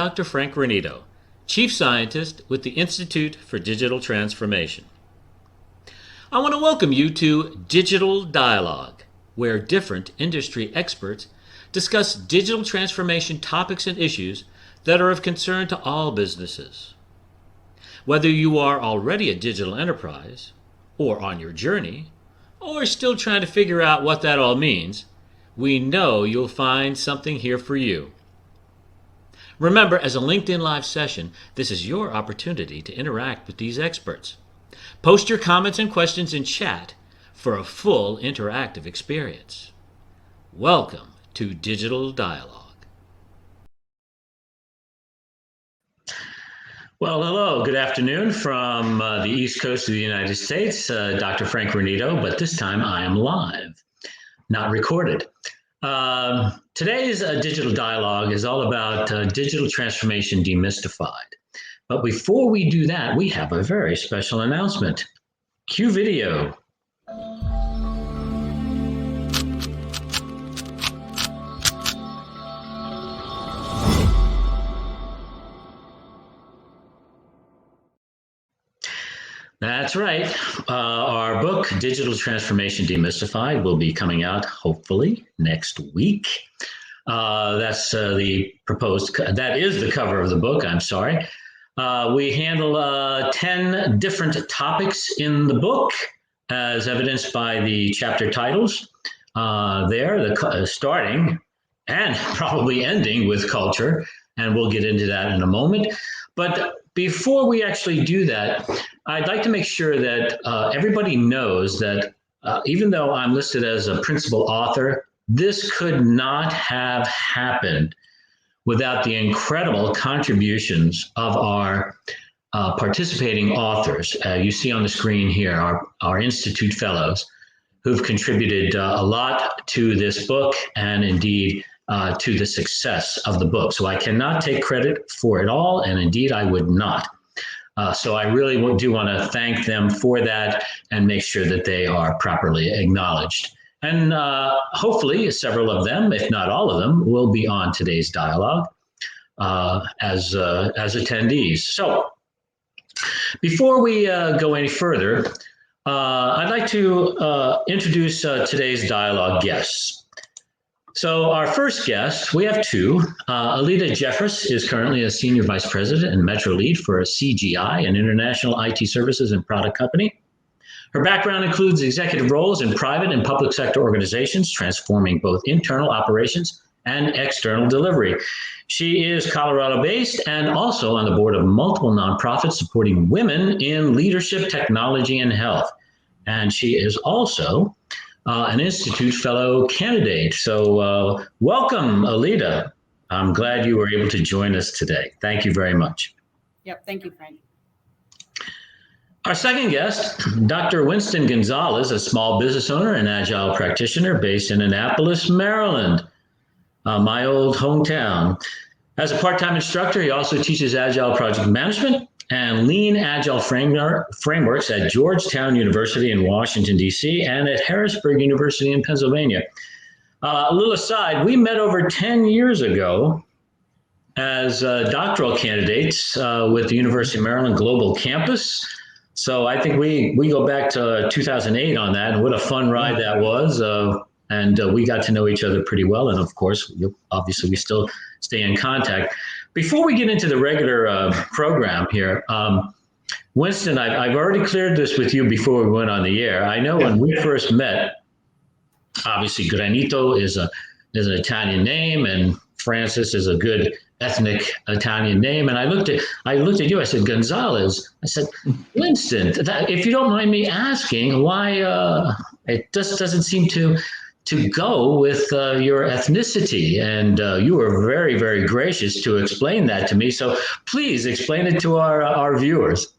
Dr. Frank Ranito, Chief Scientist with the Institute for Digital Transformation. I want to welcome you to Digital Dialogue, where different industry experts discuss digital transformation topics and issues that are of concern to all businesses. Whether you are already a digital enterprise, or on your journey, or still trying to figure out what that all means, we know you'll find something here for you. Remember, as a LinkedIn Live session, this is your opportunity to interact with these experts. Post your comments and questions in chat for a full interactive experience. Welcome to Digital Dialogue. Well, hello, good afternoon from the East Coast of the United States, Dr. Frank Ranito, but this time I am live, not recorded. Today's Digital Dialogue is all about digital transformation demystified. But before we do that, we have a very special announcement. Cue video. That's right. Our book, Digital Transformation Demystified, will be coming out hopefully next week. That's the proposed, that is the cover of the book, I'm sorry. We handle 10 different topics in the book, as evidenced by the chapter titles there, starting and probably ending with culture, and we'll get into that in a moment. But before we actually do that, I'd like to make sure that everybody knows that even though I'm listed as a principal author, this could not have happened without the incredible contributions of our participating authors. You see on the screen here, our Institute Fellows, who've contributed a lot to this book and indeed to the success of the book. So I cannot take credit for it all, and indeed I would not. So I really do want to thank them for that and make sure that they are properly acknowledged. And hopefully several of them, if not all of them, will be on today's dialogue as attendees. So before we go any further, I'd like to introduce today's dialogue guests. So our first guest, we have two. 𝑬𝑗 Jeffress is currently a Senior Vice President and Metro Lead for CGI, an international IT services and product company. Her background includes executive roles in private and public sector organizations, transforming both internal operations and external delivery. She is Colorado-based and also on the board of multiple nonprofits supporting women in leadership, technology, and health. And she is also an Institute Fellow candidate. So welcome, 𝑬𝑗. I'm glad you were able to join us today. Thank you very much. Yep, thank you, Frank. Our second guest, Dr. Winston Gonzalez, a small business owner and agile practitioner based in Annapolis, Maryland, my old hometown. As a part-time instructor, he also teaches agile project management and lean agile frameworks at Georgetown University in Washington, D.C., and at Harrisburg University in Pennsylvania. A little aside, we met over 10 years ago as doctoral candidates with the University of Maryland Global Campus. So I think we go back to 2008 on that, and what a fun ride that was. And we got to know each other pretty well. And of course, obviously, we still stay in contact. Before we get into the regular program here, Winston, I've already cleared this with you before we went on the air. I know when we first met, obviously Granito is an Italian name, and Francis is a good ethnic Italian name. And I looked at you, I said, Gonzalez. I said, Winston, if you don't mind me asking, why it just doesn't seem to go with your ethnicity. And you were very, very gracious to explain that to me. So please explain it to our viewers.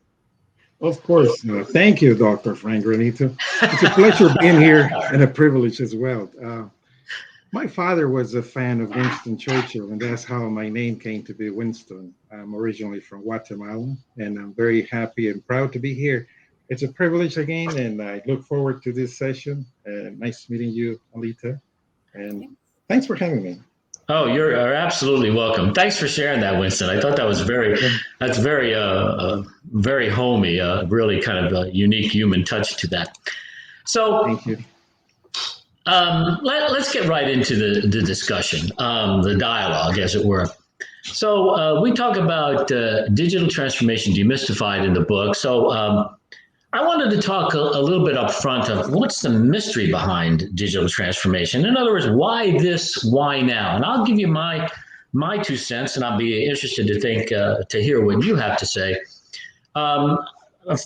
Of course. Thank you, Dr. Frank Ranito. It's a pleasure being here and a privilege as well. My father was a fan of Winston Churchill, and that's how my name came to be Winston. I'm originally from Guatemala, and I'm very happy and proud to be here. It's a privilege again, and I look forward to this session. Nice meeting you, 𝑬𝑗, and thanks for having me. Oh, you're absolutely welcome. Thanks for sharing that, Winston. I thought that was that's very homey, really kind of a unique human touch to that. So Thank you. let's get right into the discussion, the dialogue, as it were. So we talk about digital transformation demystified in the book. So I wanted to talk a little bit up front of what's the mystery behind digital transformation. In other words, why this, why now? And I'll give you my 2 cents, and I'll be interested to hear what you have to say. Um,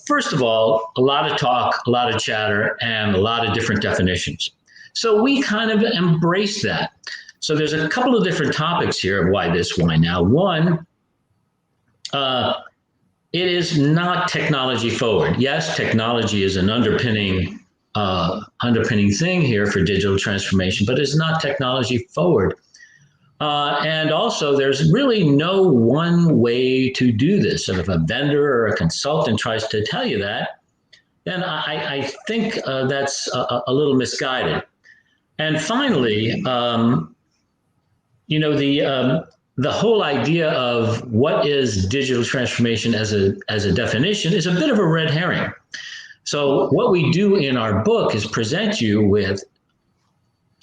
First of all, a lot of talk, a lot of chatter, and a lot of different definitions. So we kind of embrace that. So there's a couple of different topics here of why this, why now. One, uh, it is not technology forward. Yes, technology is an underpinning thing here for digital transformation, but it's not technology forward. And also, there's really no one way to do this. And if a vendor or a consultant tries to tell you that, then I think that's a little misguided. And finally, the whole idea of what is digital transformation as a definition is a bit of a red herring. So what we do in our book is present you with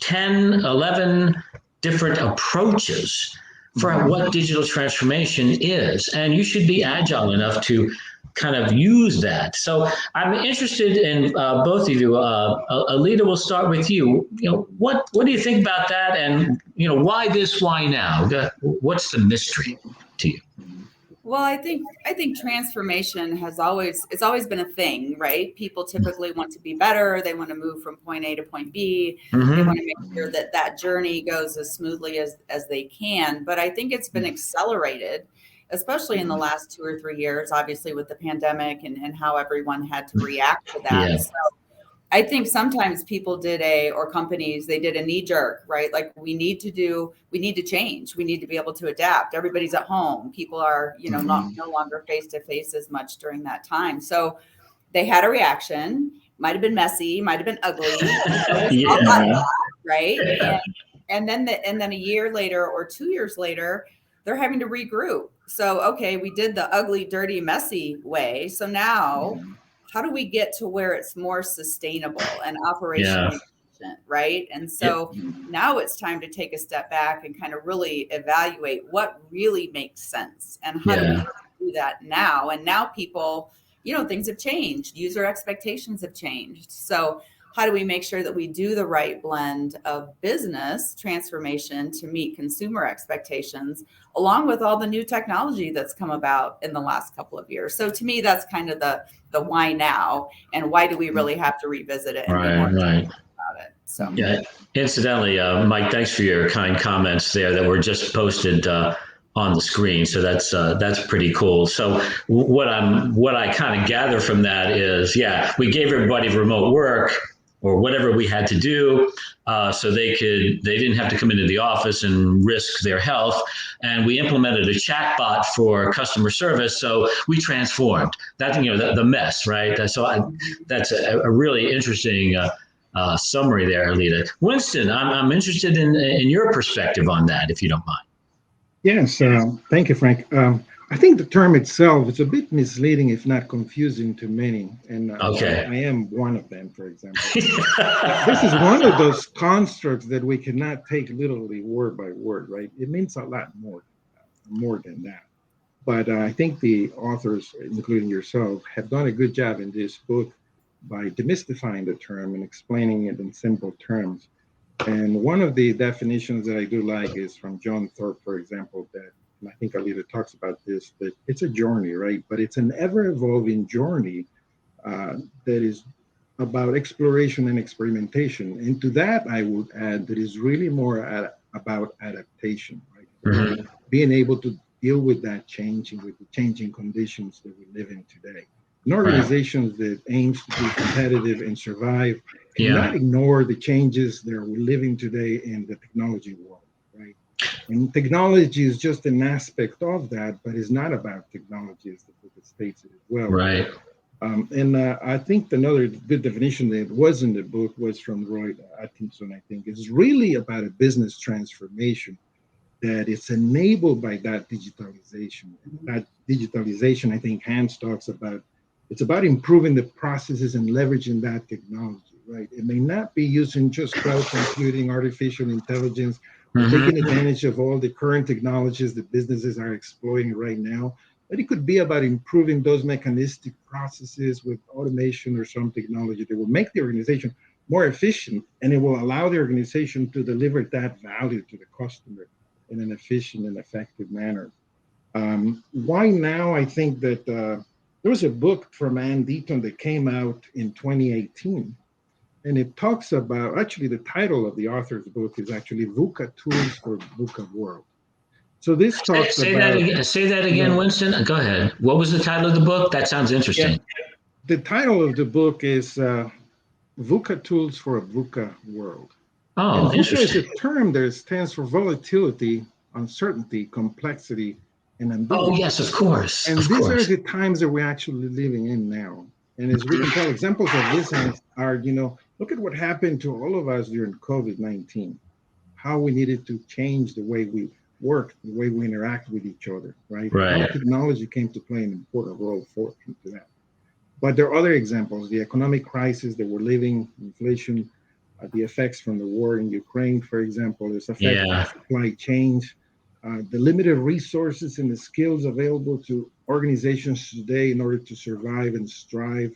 10, 11 different approaches for what digital transformation is. And you should be agile enough to kind of use that. So I'm interested in both of you. Alita, we'll start with you. What do you think about that? And why this? Why now? What's the mystery to you? Well, I think transformation it's always been a thing, right? People typically want to be better. They want to move from point A to point B. Mm-hmm. They want to make sure that journey goes as smoothly as they can. But I think it's been accelerated, especially in the last 2 or 3 years, obviously with the pandemic and how everyone had to react to that. Yeah. So I think sometimes people or companies, they did a knee jerk, right? Like we need to change. We need to be able to adapt. Everybody's at home. People are, no longer face to face as much during that time. So they had a reaction, might've been messy, might've been ugly, right? And then a year later or 2 years later, they're having to regroup. So, okay, we did the ugly, dirty, messy way. So now how do we get to where it's more sustainable and operationally efficient, right? And so now it's time to take a step back and kind of really evaluate what really makes sense and how do we do that now? And now people, things have changed. User expectations have changed. So how do we make sure that we do the right blend of business transformation to meet consumer expectations, along with all the new technology that's come about in the last couple of years? So to me, that's kind of the why now, and why do we really have to revisit it and be more about it? So yeah. Incidentally, Mike, thanks for your kind comments there that were just posted on the screen. So that's pretty cool. So what I kind of gather from that is, we gave everybody remote work or whatever we had to do, so they didn't have to come into the office and risk their health. And we implemented a chat bot for customer service. So we transformed that, the mess, right? So that's a really interesting summary there, Alita. Winston, I'm interested in your perspective on that, if you don't mind. Yes, thank you, Frank. I think the term itself is a bit misleading, if not confusing to many. And I am one of them, for example. This is one of those constructs that we cannot take literally word by word, right? It means a lot more than that. But I think the authors, including yourself, have done a good job in this book by demystifying the term and explaining it in simple terms. And one of the definitions that I do like is from John Thorpe, for example, and I think Alita talks about this, that it's a journey, right? But it's an ever-evolving journey that is about exploration and experimentation. And to that, I would add that is really more about adaptation, right? Mm-hmm. Being able to deal with that changing, with the changing conditions that we live in today. An organization that aims to be competitive and survive and not ignore the changes that we're living today in the technology world, right? And technology is just an aspect of that, but it's not about technology, as the book states it as well. Right. I think another good definition that was in the book was from Roy Atkinson, I think. It's really about a business transformation that it's enabled by that digitalization. That digitalization, I think Hans talks about, it's about improving the processes and leveraging that technology, right? It may not be using just cloud computing, artificial intelligence, taking advantage of all the current technologies that businesses are exploiting right now, but it could be about improving those mechanistic processes with automation or some technology that will make the organization more efficient, and it will allow the organization to deliver that value to the customer in an efficient and effective manner. Why now? I think that there was a book from Ann Deaton that came out in 2018, and it talks about, actually the title of the author's book is actually VUCA Tools for VUCA World. So this talks say about— that again, say that again, Winston. Go ahead. What was the title of the book? That sounds interesting. Yeah, the title of the book is VUCA Tools for a VUCA World. Oh, and VUCA is a term that stands for volatility, uncertainty, complexity, and ambiguity. Oh, yes, of course. And these are the times that we're actually living in now. And as we can tell, examples of this are, look at what happened to all of us during COVID-19, how we needed to change the way we work, the way we interact with each other, right? How technology came to play an important role into that. But there are other examples, the economic crisis that we're living, inflation, the effects from the war in Ukraine, for example, this affects on supply chains, the limited resources and the skills available to organizations today in order to survive and strive.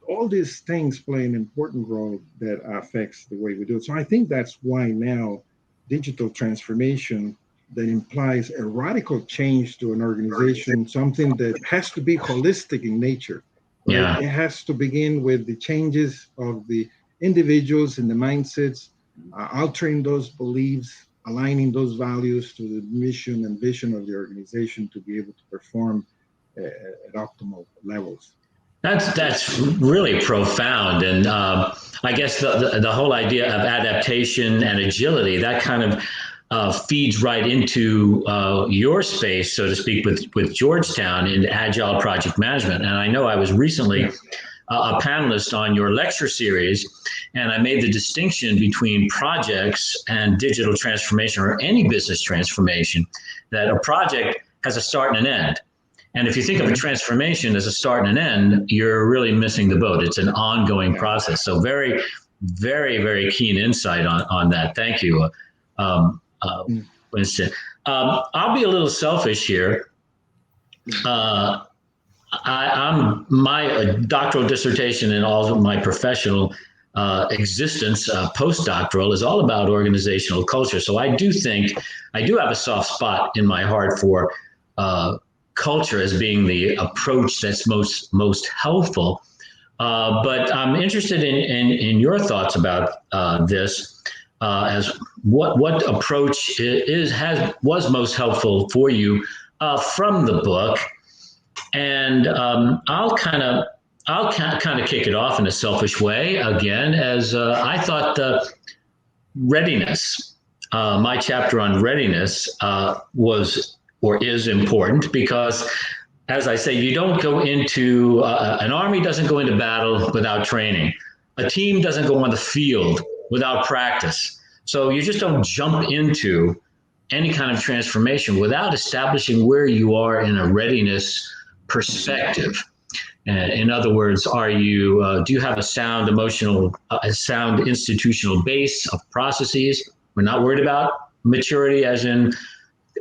All these things play an important role that affects the way we do it. So I think that's why now digital transformation that implies a radical change to an organization, something that has to be holistic in nature. Right? Yeah. It has to begin with the changes of the individuals and the mindsets, altering those beliefs, aligning those values to the mission and vision of the organization to be able to perform at optimal levels. That's really profound, and I guess the whole idea of adaptation and agility, that kind of feeds right into your space, so to speak, with Georgetown in agile project management. And I know I was recently a panelist on your lecture series, and I made the distinction between projects and digital transformation, or any business transformation, that a project has a start and an end. And if you think of a transformation as a start and an end, you're really missing the boat. It's an ongoing process. So very, very, very keen insight on that. Thank you, Winston. I'll be a little selfish here. I'm my doctoral dissertation and all of my professional existence, postdoctoral, is all about organizational culture. So I do think I do have a soft spot in my heart for culture as being the approach that's most helpful. But I'm interested in your thoughts about this, as what approach was most helpful for you from the book. And I'll kind of kick it off in a selfish way again, as I thought readiness. My chapter on readiness was or is important because, as I say, you don't go into an army doesn't go into battle without training. A team doesn't go on the field without practice. So you just don't jump into any kind of transformation without establishing where you are in a readiness perspective. In other words, do you have a sound institutional base of processes? We're not worried about maturity as in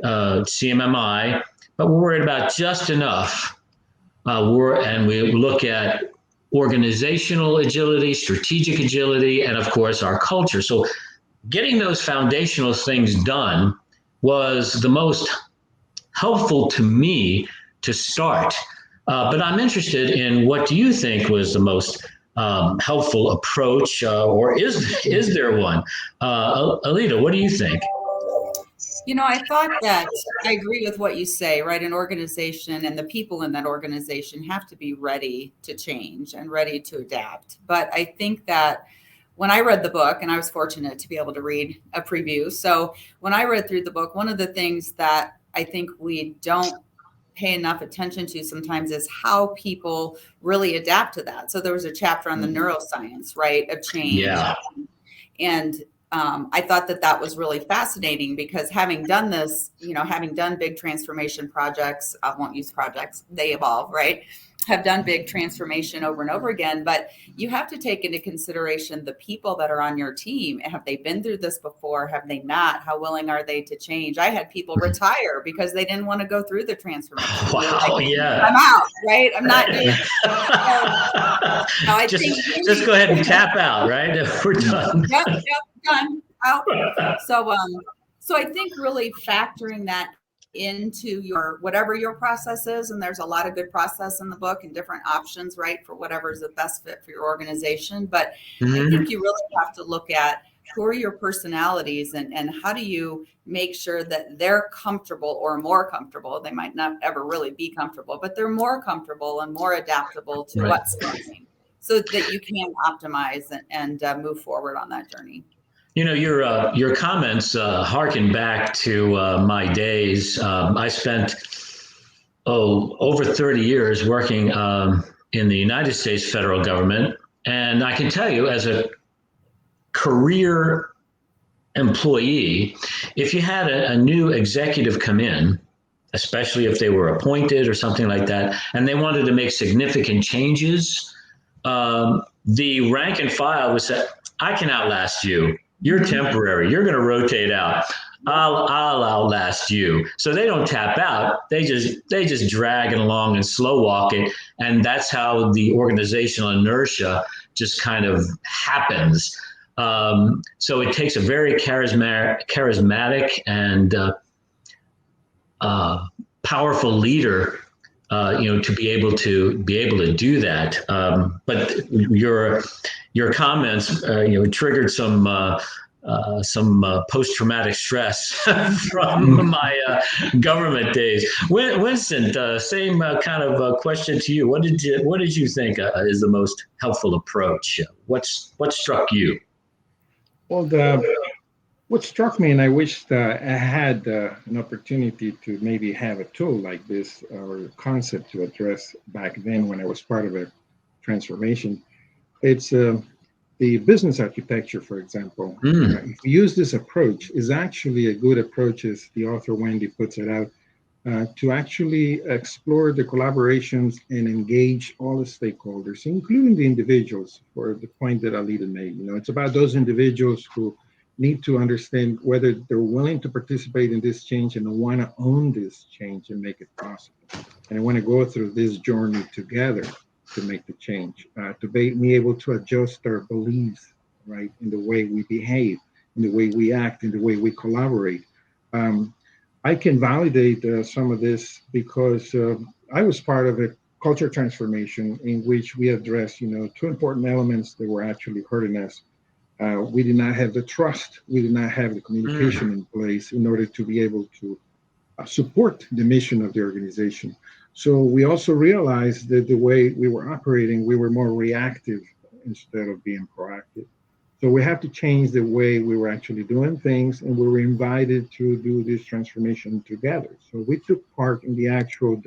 CMMI, but we're worried about just enough. And we look at organizational agility, strategic agility, and of course our culture. So getting those foundational things done was the most helpful to me to start. But I'm interested in, what do you think was the most helpful approach, or is there one? Alida, what do you think? I thought that I agree with what you say, right? An organization and the people in that organization have to be ready to change and ready to adapt. But I think that when I read the book, and I was fortunate to be able to read a preview. So when I read through the book, one of the things that I think we don't pay enough attention to sometimes is how people really adapt to that. So there was a chapter on the neuroscience, right, of change. Yeah. And I thought that that was really fascinating because having done this, having done big transformation projects, I won't use projects, they evolve, right? Have done big transformation over and over again, but you have to take into consideration the people that are on your team. Have they been through this before? Have they not? How willing are they to change? I had people retire because they didn't want to go through the transformation. Wow, yeah. I'm out, right? I'm not doing it. So, just go ahead and tap out, right? We're done. Yep, done, out. So I think really factoring that into your whatever your process is, and there's a lot of good process in the book and different options, right, for whatever is the best fit for your organization. But I think you really have to look at who are your personalities and how do you make sure that they're comfortable or more comfortable. They might not ever really be comfortable, but they're more comfortable and more adaptable to what's coming so that you can optimize and move forward on that journey. Your comments harken back to my days. I spent over 30 years working in the United States federal government, and I can tell you, as a career employee, if you had a new executive come in, especially if they were appointed or something like that, and they wanted to make significant changes, the rank and file would say, "I can outlast you. You're temporary. You're going to rotate out. I'll outlast you." So they don't tap out. They just drag it along and slow walk it, and that's how the organizational inertia just kind of happens. So it takes a very charismatic and powerful leader, to be able to do that. But your comments, triggered some post-traumatic stress from my government days. Winston, same kind of question to you. What did you think is the most helpful approach? What struck you? Well, what struck me, and I wished I had an opportunity to maybe have a tool like this or a concept to address back then when I was part of a transformation. It's the business architecture, for example. If we use this approach, is actually a good approach, as the author Wendy puts it out, to actually explore the collaborations and engage all the stakeholders, including the individuals, for the point that Alida made. It's about those individuals who need to understand whether they're willing to participate in this change and want to own this change and make it possible. And I want to go through this journey together to make the change, to be able to adjust our beliefs, right, in the way we behave, in the way we act, in the way we collaborate. I can validate some of this because I was part of a culture transformation in which we addressed, two important elements that were actually hurting us. We did not have the trust. We did not have the communication in place in order to be able to support the mission of the organization. So we also realized that the way we were operating, we were more reactive instead of being proactive. So we have to change the way we were actually doing things, and we were invited to do this transformation together. So we took part in the actual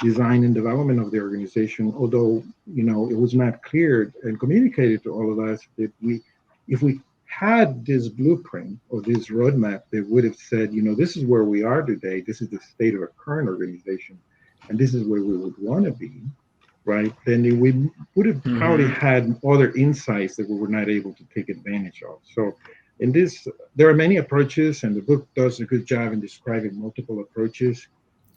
design and development of the organization, although, it was not clear and communicated to all of us that if we had this blueprint or this roadmap that would have said, this is where we are today, this is the state of a current organization, and this is where we would want to be, right? Then we would have probably had other insights that we were not able to take advantage of. So in this, there are many approaches, and the book does a good job in describing multiple approaches.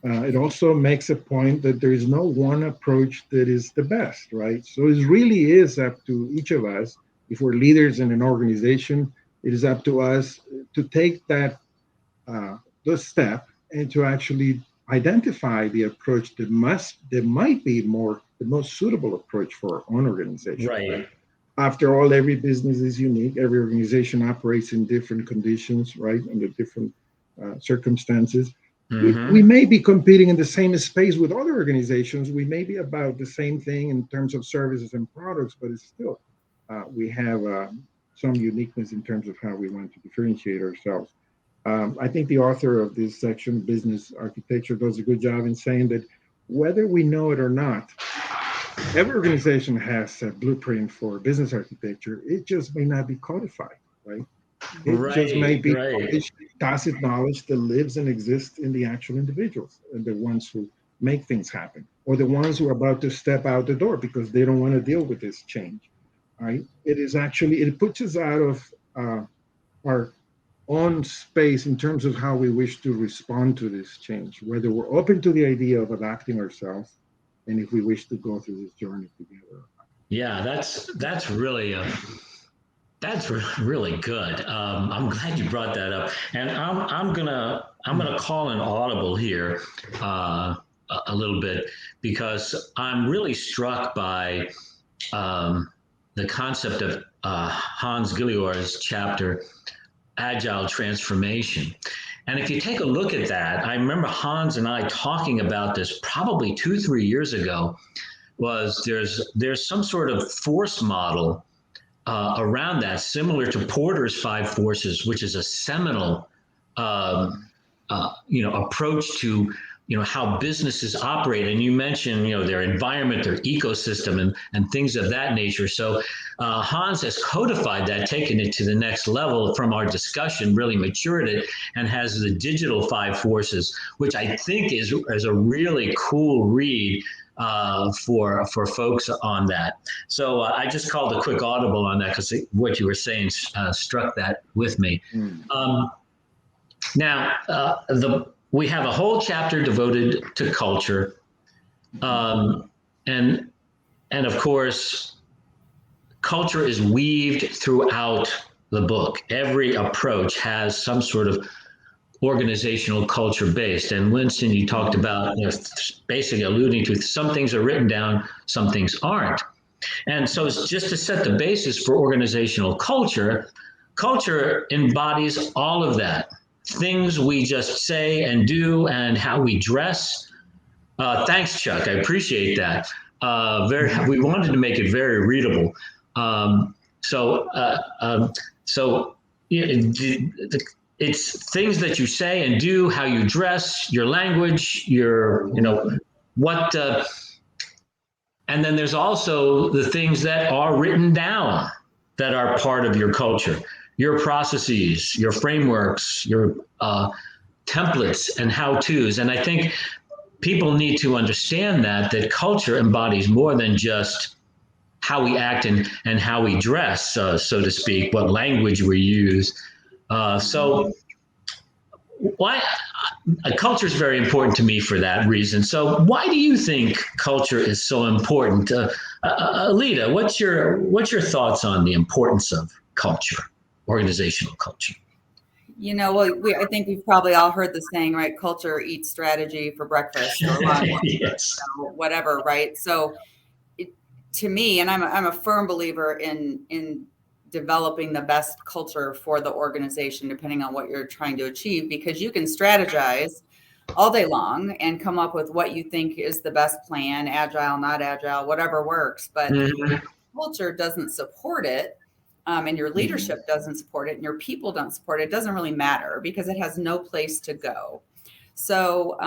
It also makes a point that there is no one approach that is the best, right? So it really is up to each of us. If we're leaders in an organization, it is up to us to take that step and to actually identify the approach that might be the most suitable approach for our own organization. Right. After all, every business is unique. Every organization operates in different conditions, right, under different circumstances. We may be competing in the same space with other organizations. We may be about the same thing in terms of services and products, but it's still we have some uniqueness in terms of how we want to differentiate ourselves. I think the author of this section, Business Architecture, does a good job in saying that whether we know it or not, every organization has a blueprint for business architecture. It just may not be codified, right? It just may Right, be right. knowledge, tacit knowledge that lives and exists in the actual individuals, and the ones who make things happen, or the ones who are about to step out the door because they don't want to deal with this change. Right? It is actually, it puts us out of our own space in terms of how we wish to respond to this change, whether we're open to the idea of adapting ourselves, and if we wish to go through this journey together. Yeah, really good. I'm glad you brought that up, and I'm gonna call an audible here a little bit, because I'm really struck by the concept of Hans Gillior's chapter, Agile Transformation. And if you take a look at that, I remember Hans and I talking about this probably 2-3 years ago. There's some sort of force model around that, similar to Porter's 5 forces, which is a seminal approach to how businesses operate. And you mentioned their environment, their ecosystem, and things of that nature. So Hans has codified that, taken it to the next level from our discussion, really matured it, and has the digital 5 forces, which I think is a really cool read for folks on that. So I just called a quick audible on that because what you were saying struck that with me. Now, we have a whole chapter devoted to culture, and of course, culture is weaved throughout the book. Every approach has some sort of organizational culture based. And Winston, you talked about basically alluding to some things are written down, some things aren't. And so it's just to set the basis for organizational culture. Culture embodies all of that. Things we just say and do, and how we dress. Thanks, Chuck. I appreciate that. We wanted to make it very readable. It's things that you say and do, how you dress, your language, what. And then there's also the things that are written down that are part of your culture, your processes, your frameworks, your templates and how-tos. And I think people need to understand that culture embodies more than just how we act and how we dress, so to speak, what language we use. So culture is very important to me for that reason. So why do you think culture is so important? Alida, what's your thoughts on the importance of culture, organizational culture? I think we've probably all heard the saying, right? Culture eats strategy for breakfast or lunch, yes. Whatever, right? So to me, and I'm a firm believer in developing the best culture for the organization, depending on what you're trying to achieve, because you can strategize all day long and come up with what you think is the best plan, agile, not agile, whatever works. But culture doesn't support it, and your leadership doesn't support it, and your people don't support it. It doesn't really matter because it has no place to go. So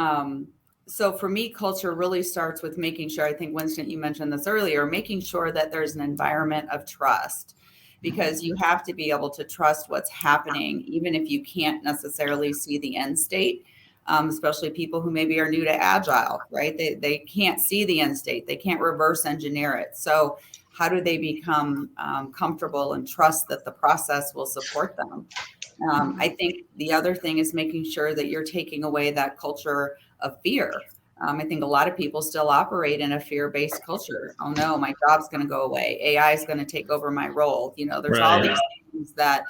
for me, culture really starts with making sure, I think, Winston, you mentioned this earlier, making sure that there's an environment of trust, because you have to be able to trust what's happening, even if you can't necessarily see the end state, especially people who maybe are new to agile, right? They can't see the end state. They can't reverse engineer it. So how do they become comfortable and trust that the process will support them? I think the other thing is making sure that you're taking away that culture of fear. I think a lot of people still operate in a fear-based culture. Oh no, my job's going to go away. AI is going to take over my role. There's all these things that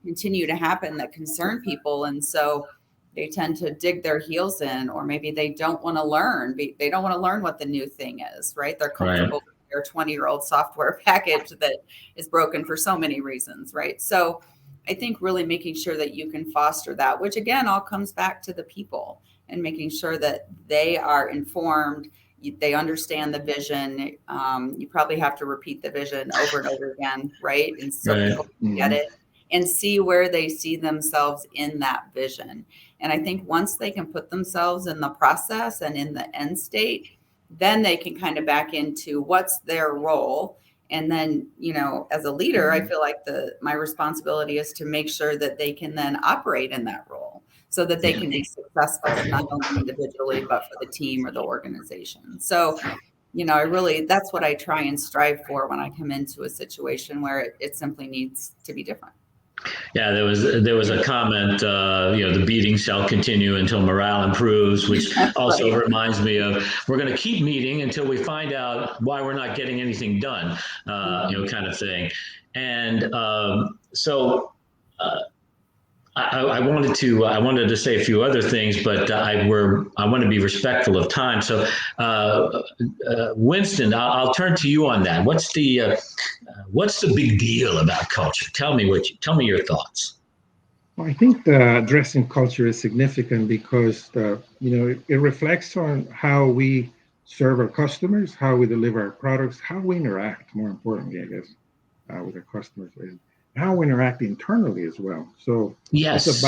continue to happen that concern people. And so they tend to dig their heels in, or maybe they don't want to learn. They don't want to learn what the new thing is, right? They're comfortable with their 20-year-old software package that is broken for so many reasons, right? So I think really making sure that you can foster that, which again, all comes back to the people, and making sure that they are informed, they understand the vision. You probably have to repeat the vision over and over again, right? And so people can get it and see where they see themselves in that vision. And I think once they can put themselves in the process and in the end state, then they can kind of back into what's their role And then, as a leader, I feel like my responsibility is to make sure that they can then operate in that role so that they can be successful, not only individually, but for the team or the organization. So, that's what I try and strive for when I come into a situation where it simply needs to be different. Yeah, there was a comment, the beating shall continue until morale improves, which also reminds me of we're going to keep meeting until we find out why we're not getting anything done, kind of thing. And I wanted to say a few other things, but I want to be respectful of time. So, Winston, I'll turn to you on that. What's the big deal about culture? Tell me your thoughts. Well, I think addressing culture is significant because it reflects on how we serve our customers, how we deliver our products, how we interact. More importantly, I guess, with our customers. How we interact internally as well. So yes, it's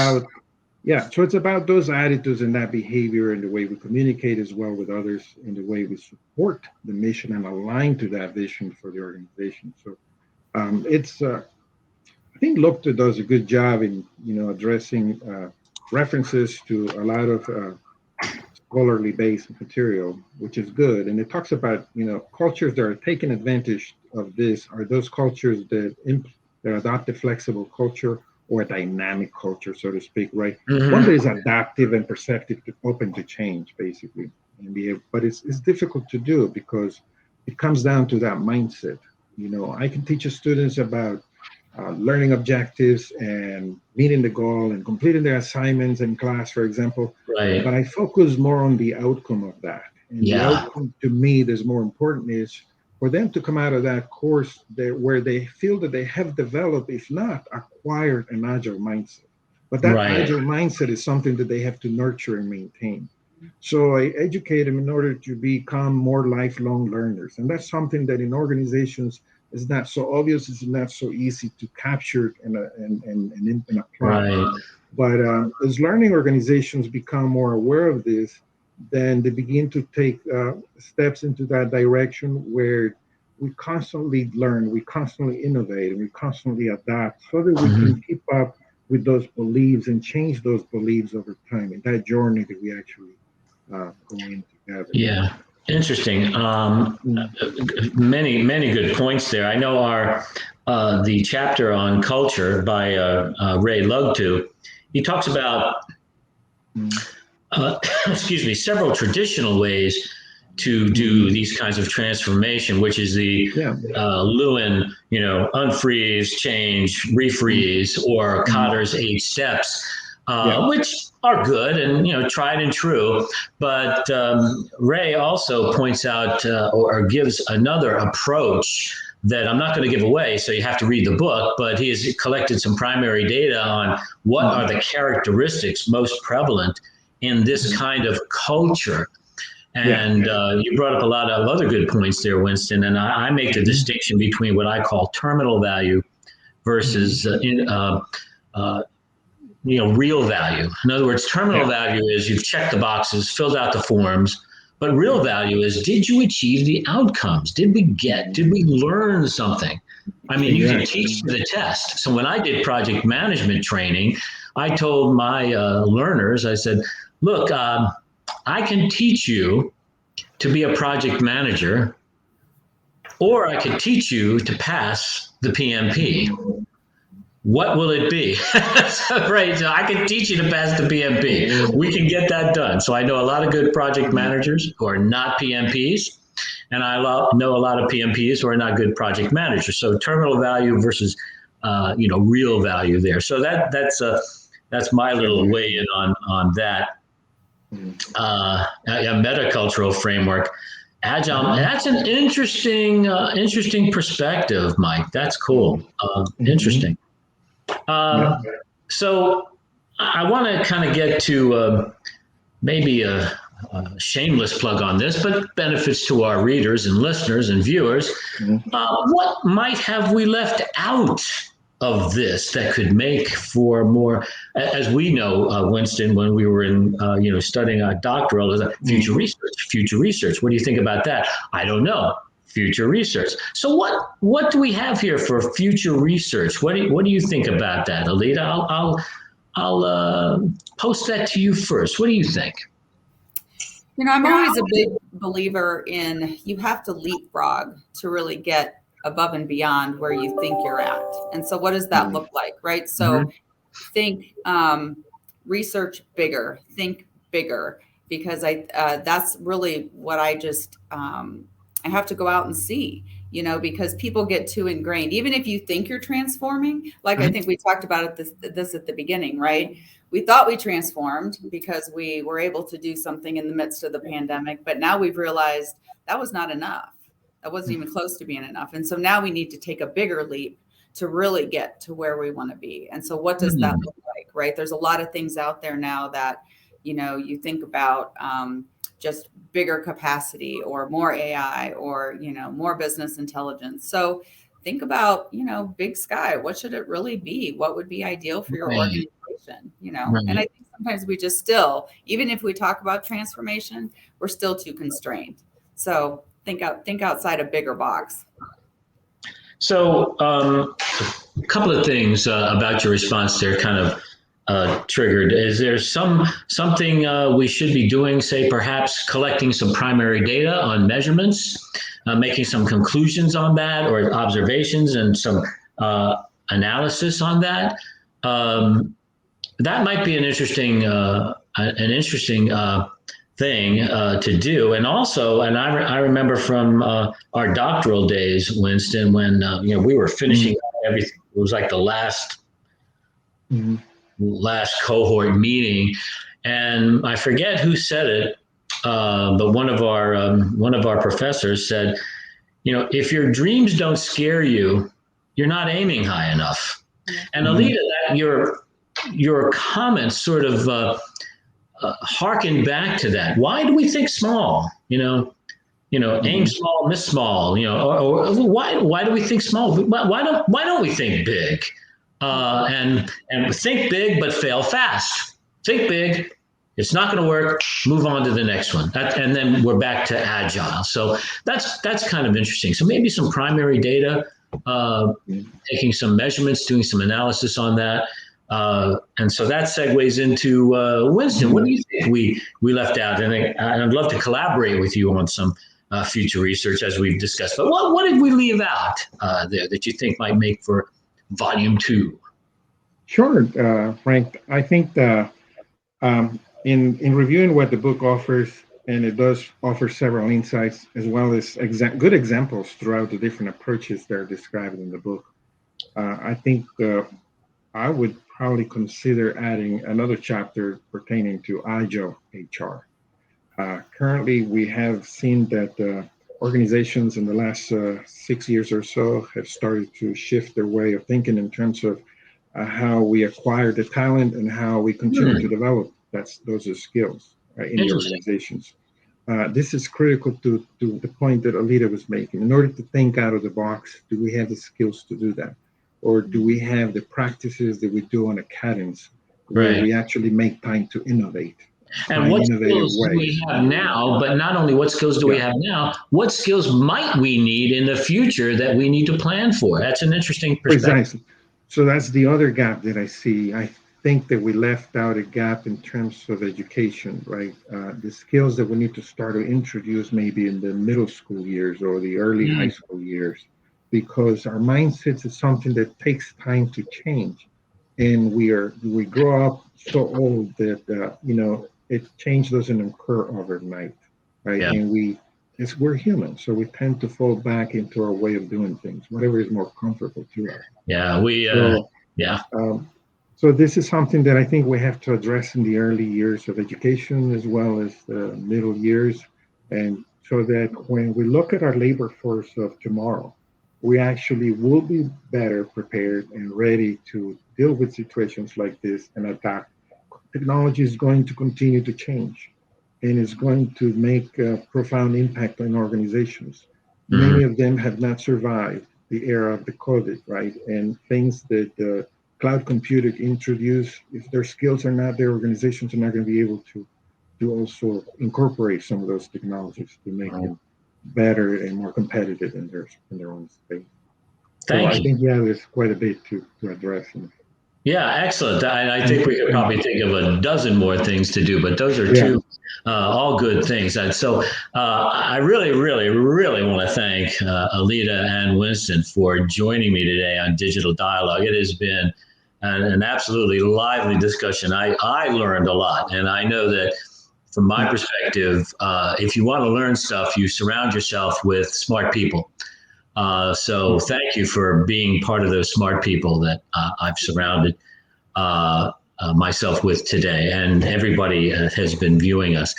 about those attitudes and that behavior and the way we communicate as well with others, and the way we support the mission and align to that vision for the organization. So I think Lukta does a good job in addressing references to a lot of scholarly based material, which is good. And it talks about cultures that are taking advantage of this are those cultures that adopt a flexible culture or a dynamic culture, so to speak, right? Mm-hmm. One that is adaptive and perceptive, open to change, basically. But it's difficult to do because it comes down to that mindset. I can teach students about learning objectives and meeting the goal and completing their assignments in class, for example. Right. But I focus more on the outcome of that. And the outcome to me that's more important is for them to come out of that course where they feel that they have developed, if not acquired, an agile mindset. But that agile mindset is something that they have to nurture and maintain. So I educate them in order to become more lifelong learners. And that's something that in organizations is not so obvious, it's not so easy to capture and apply. Right. But as learning organizations become more aware of this, then they begin to take steps into that direction where we constantly learn, we constantly innovate, and we constantly adapt so that we can keep up with those beliefs and change those beliefs over time in that journey that we actually go in together. Yeah, interesting. Many good points there. I know the chapter on culture by Ray Lugtu, he talks about several traditional ways to do these kinds of transformation, which is the Lewin, unfreeze, change, refreeze, or Kotter's 8 steps, which are good and tried and true. But Ray also points out or gives another approach that I'm not going to give away, so you have to read the book, but he has collected some primary data on what are the characteristics most prevalent in this kind of culture. And you brought up a lot of other good points there, Winston, and I make the distinction between what I call terminal value versus real value. In other words, terminal value is you've checked the boxes, filled out the forms, but real value is, did you achieve the outcomes? Did we learn something? I mean, you can teach the test. So when I did project management training, I told my learners, I said, look, I can teach you to be a project manager, or I could teach you to pass the PMP. What will it be? So I can teach you to pass the PMP. We can get that done. So I know a lot of good project managers who are not PMPs, and I know a lot of PMPs who are not good project managers. So terminal value versus, real value there. So that's my little weigh in on that. A metacultural framework. Agile, that's an interesting perspective, Mike. That's cool. Interesting. So I want to kind of get to maybe a shameless plug on this, but benefits to our readers and listeners and viewers. What might have we left out of this that could make for more, as we know, Winston, when we were in, studying our doctoral, future research. What do you think about that? I don't know. future research. So what do we have here for future research? What do you think about that, Alita? I'll post that to you first. What do you think? I'm always a big believer in you have to leapfrog to really get above and beyond where you think you're at. And so what does that look like, right? So think research bigger, think bigger, because that's really what I just I have to go out and see, because people get too ingrained. Even if you think you're transforming, like I think we talked about this at the beginning, right? We thought we transformed because we were able to do something in the midst of the pandemic, but now we've realized that was not enough. That wasn't even close to being enough. And so now we need to take a bigger leap to really get to where we want to be. And so what does that look like, right? There's a lot of things out there now that, you think about just bigger capacity or more AI or, more business intelligence. So think about, big sky. What should it really be? What would be ideal for your organization? And I think sometimes we just even if we talk about transformation, we're still too constrained. So think outside a bigger box. So a couple of things about your response there kind of triggered. Is there something we should be doing, say perhaps collecting some primary data on measurements, making some conclusions on that or observations and some analysis on that? That might be an interesting thing to do. And also, I remember from our doctoral days, Winston, when we were finishing everything. It was like the last cohort meeting, and I forget who said it, but one of our professors said, if your dreams don't scare you, you're not aiming high enough. And Alita, that your comments sort of harken back to that. Why do we think small? Aim small, miss small. Or why do we think small? Why don't we think big? And think big, but fail fast. Think big. It's not going to work. Move on to the next one. And then we're back to agile. So that's kind of interesting. So maybe some primary data, taking some measurements, doing some analysis on that. And so that segues into Winston. What do you think we left out? And I'd love to collaborate with you on some future research as we've discussed. But what did we leave out there that you think might make for volume 2? Sure, Frank. I think in reviewing what the book offers, and it does offer several insights as well as good examples throughout the different approaches that are described in the book. I think I would probably consider adding another chapter pertaining to agile HR. Currently, we have seen that organizations in the last 6 years or so have started to shift their way of thinking in terms of how we acquire the talent and how we continue to develop those are skills in the organizations. This is critical to the point that Alita was making. In order to think out of the box, do we have the skills to do that? Or do we have the practices that we do on a cadence where we actually make time to innovate? And what skills do we have now? But not only what skills do we have now, what skills might we need in the future that we need to plan for? That's an interesting perspective. Precisely. So that's the other gap that I see. I think that we left out a gap in terms of education, right? The skills that we need to start to introduce maybe in the middle school years or the early high school years, because our mindsets is something that takes time to change. And we grow up so old that, change doesn't occur overnight, right? Yeah. And we're human, so we tend to fall back into our way of doing things, whatever is more comfortable to us. Yeah, So this is something that I think we have to address in the early years of education as well as the middle years, and so that when we look at our labor force of tomorrow, we actually will be better prepared and ready to deal with situations like this and adapt. Technology is going to continue to change, and it's going to make a profound impact on organizations. Many of them have not survived the era of the COVID, right? And things that cloud computing introduced, if their skills are not there, organizations are not going to be able to also incorporate some of those technologies to make them better and more competitive in their own space. Thank I you. think, yeah, there's quite a bit to address. Yeah, excellent. I think we could probably think of a dozen more things to do, but those are two all good things. And so I really, really, really want to thank Alida and Winston for joining me today on Digital Dialogue. It has been an absolutely lively discussion. I learned a lot, and I know that from my perspective, if you want to learn stuff, you surround yourself with smart people. So thank you for being part of those smart people that I've surrounded myself with today, and everybody has been viewing us.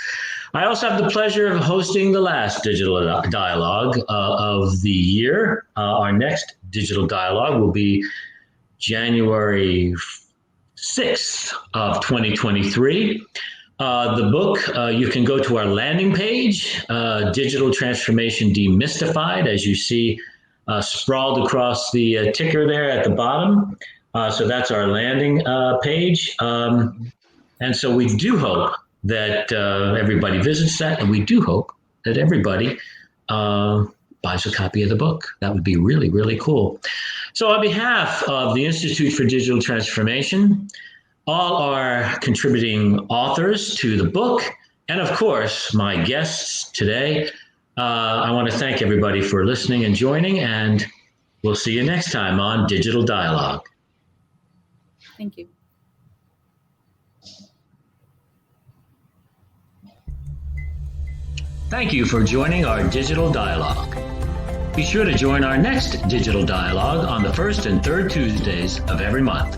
I also have the pleasure of hosting the last Digital Dialogue of the year. Our next Digital Dialogue will be January 6th of 2023. The book, you can go to our landing page, Digital Transformation Demystified, as you see sprawled across the ticker there at the bottom. So that's our landing page. And so we do hope that everybody visits that, and we do hope that everybody buys a copy of the book. That would be really, really cool. So on behalf of the Institute for Digital Transformation, all our contributing authors to the book, and of course, my guests today, I want to thank everybody for listening and joining, and we'll see you next time on Digital Dialogue. Thank you. Thank you for joining our Digital Dialogue. Be sure to join our next Digital Dialogue on the first and third Tuesdays of every month.